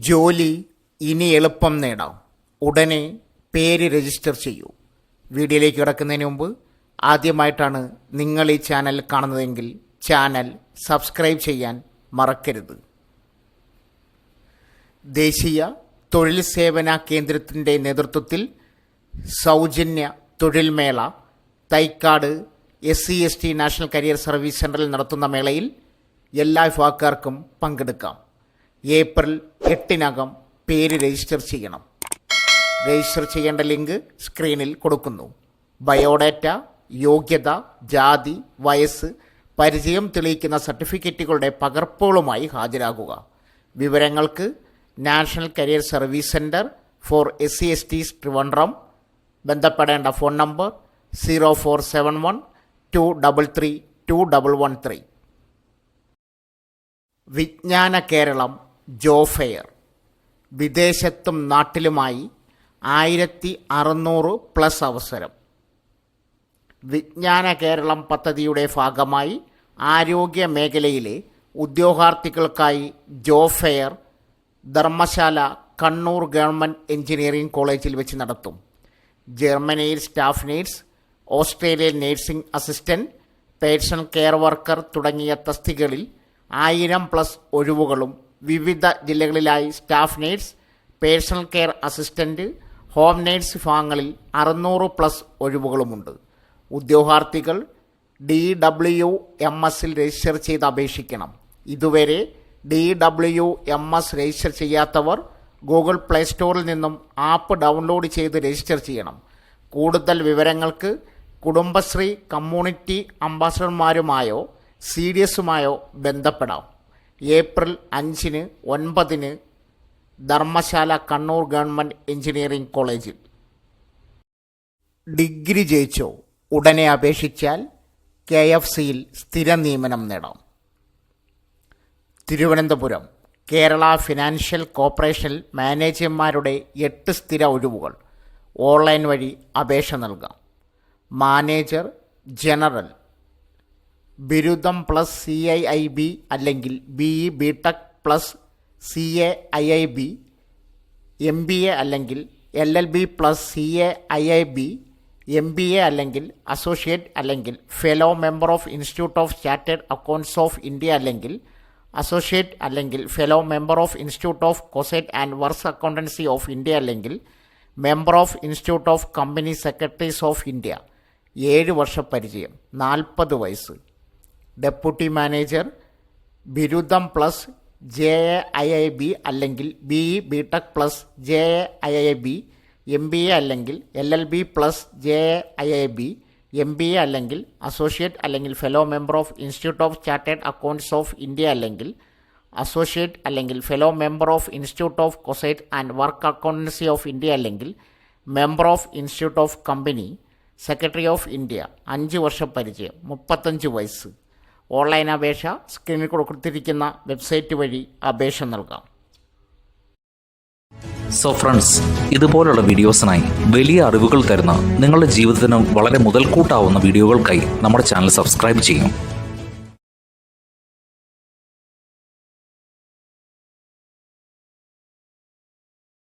ജോലി ഇനി എളുപ്പം നേടാം. ഉടനെ പേര് രജിസ്റ്റർ ചെയ്യൂ. വീഡിയോയിലേക്ക് കിടക്കുന്നതിന് മുമ്പ് ആദ്യമായിട്ടാണ് നിങ്ങൾ ഈ ചാനൽ കാണുന്നതെങ്കിൽ ചാനൽ സബ്സ്ക്രൈബ് ചെയ്യാൻ മറക്കരുത്. ദേശീയ തൊഴിൽ സേവന കേന്ദ്രത്തിൻ്റെ നേതൃത്വത്തിൽ സൗജന്യ തൊഴിൽ മേള Thycaud SC/ST national career service സെൻ്ററിൽ നടത്തുന്ന മേളയിൽ എല്ലാ വിഭാഗക്കാർക്കും പങ്കെടുക്കാം. ഏപ്രിൽ 8 പേര് രജിസ്റ്റർ ചെയ്യണം. രജിസ്റ്റർ ചെയ്യേണ്ട ലിങ്ക് സ്ക്രീനിൽ കൊടുക്കുന്നു. ബയോഡാറ്റ, യോഗ്യത, ജാതി, വയസ്സ്, പരിചയം തെളിയിക്കുന്ന സർട്ടിഫിക്കറ്റുകളുടെ പകർപ്പുകളുമായി ഹാജരാകുക. വിവരങ്ങൾക്ക് national career service centre for SC/STs Trivandrum. ബന്ധപ്പെടേണ്ട ഫോൺ നമ്പർ 0471233213. വിജ്ഞാന കേരളം ജോബ് ഫെയർ. വിദേശത്തും നാട്ടിലുമായി 1600+ അവസരം. വിജ്ഞാന കേരളം പദ്ധതിയുടെ ഭാഗമായി ആരോഗ്യ മേഖലയിലെ ഉദ്യോഗാർത്ഥികൾക്കായി job fair Dharmashala Kannur government engineering കോളേജിൽ വെച്ച് നടത്തും. ജർമ്മനിയിൽ staff nurse, Australian nursing assistant, personal care worker തുടങ്ങിയ തസ്തികകളിൽ 1000+ ഒഴിവുകളും വിവിധ ജില്ലകളിലായി staff nurse, personal care assistant, home nurse വിഭാഗങ്ങളിൽ 600+ ഒഴിവുകളുമുണ്ട്. ഉദ്യോഗാർത്ഥികൾ DWMS രജിസ്റ്റർ ചെയ്ത് അപേക്ഷിക്കണം. ഇതുവരെ DWMS രജിസ്റ്റർ ചെയ്യാത്തവർ ഗൂഗിൾ പ്ലേ സ്റ്റോറിൽ നിന്നും ആപ്പ് ഡൗൺലോഡ് ചെയ്ത് രജിസ്റ്റർ ചെയ്യണം. കൂടുതൽ വിവരങ്ങൾക്ക് കുടുംബശ്രീ കമ്മ്യൂണിറ്റി അംബാസഡർമാരുമായോ CDSമായോ ബന്ധപ്പെടാം. April 5, 9 Dharamshala Kannur government engineering കോളേജിൽ. ഡിഗ്രി ജയിച്ചോ? ഉടനെ അപേക്ഷിച്ചാൽ KFCയിൽ സ്ഥിര നിയമനം നേടാം. തിരുവനന്തപുരം കേരള ഫിനാൻഷ്യൽ കോർപ്പറേഷനിൽ മാനേജർമാരുടെ 8 സ്ഥിര ഒഴിവുകൾ. ഓൺലൈൻ വഴി അപേക്ഷ നൽകാം. മാനേജർ ജനറൽ ബിരുദം + CIIB അല്ലെങ്കിൽ BE BTech + CAIIB, MBA അല്ലെങ്കിൽ LLB + CAIIB, MBA അല്ലെങ്കിൽ അസോസിയേറ്റ് അല്ലെങ്കിൽ fellow member of institute of chartered accounts of India അല്ലെങ്കിൽ അസോസിയേറ്റ് അല്ലെങ്കിൽ fellow member of institute of cost and works accountancy of India അല്ലെങ്കിൽ member of institute of company secretaries of India. 7 വർഷ പരിചയം, 40 വയസ്സ്. Deputy manager ബിരുദം + JAIIB അല്ലെങ്കിൽ BE BTech + JAIIB, MBA അല്ലെങ്കിൽ LLB + JAIIB, MBA അല്ലെങ്കിൽ അസോസിയേറ്റ് അല്ലെങ്കിൽ fellow member of institute of chartered accounts of India അല്ലെങ്കിൽ അസോസിയേറ്റ് അല്ലെങ്കിൽ fellow member of institute of cost and work accountancy of India അല്ലെങ്കിൽ member of institute of company secretary of India. 5 വർഷ പരിചയം, 35 വയസ്സ്. Online അപേക്ഷ സ്ക്രീനിൽ കൊടുത്തിരിക്കുന്ന വെബ്സൈറ്റ് വഴി അപേക്ഷ നൽകാം. സോ ഫ്രണ്ട്സ്, ഇതുപോലുള്ള വീഡിയോസിനായി വലിയ അറിവുകൾ തരുന്ന നിങ്ങളുടെ ജീവിതത്തിന് വളരെ മുതൽക്കൂട്ടാവുന്ന വീഡിയോകൾക്കായി നമ്മുടെ ചാനൽ സബ്സ്ക്രൈബ് ചെയ്യും.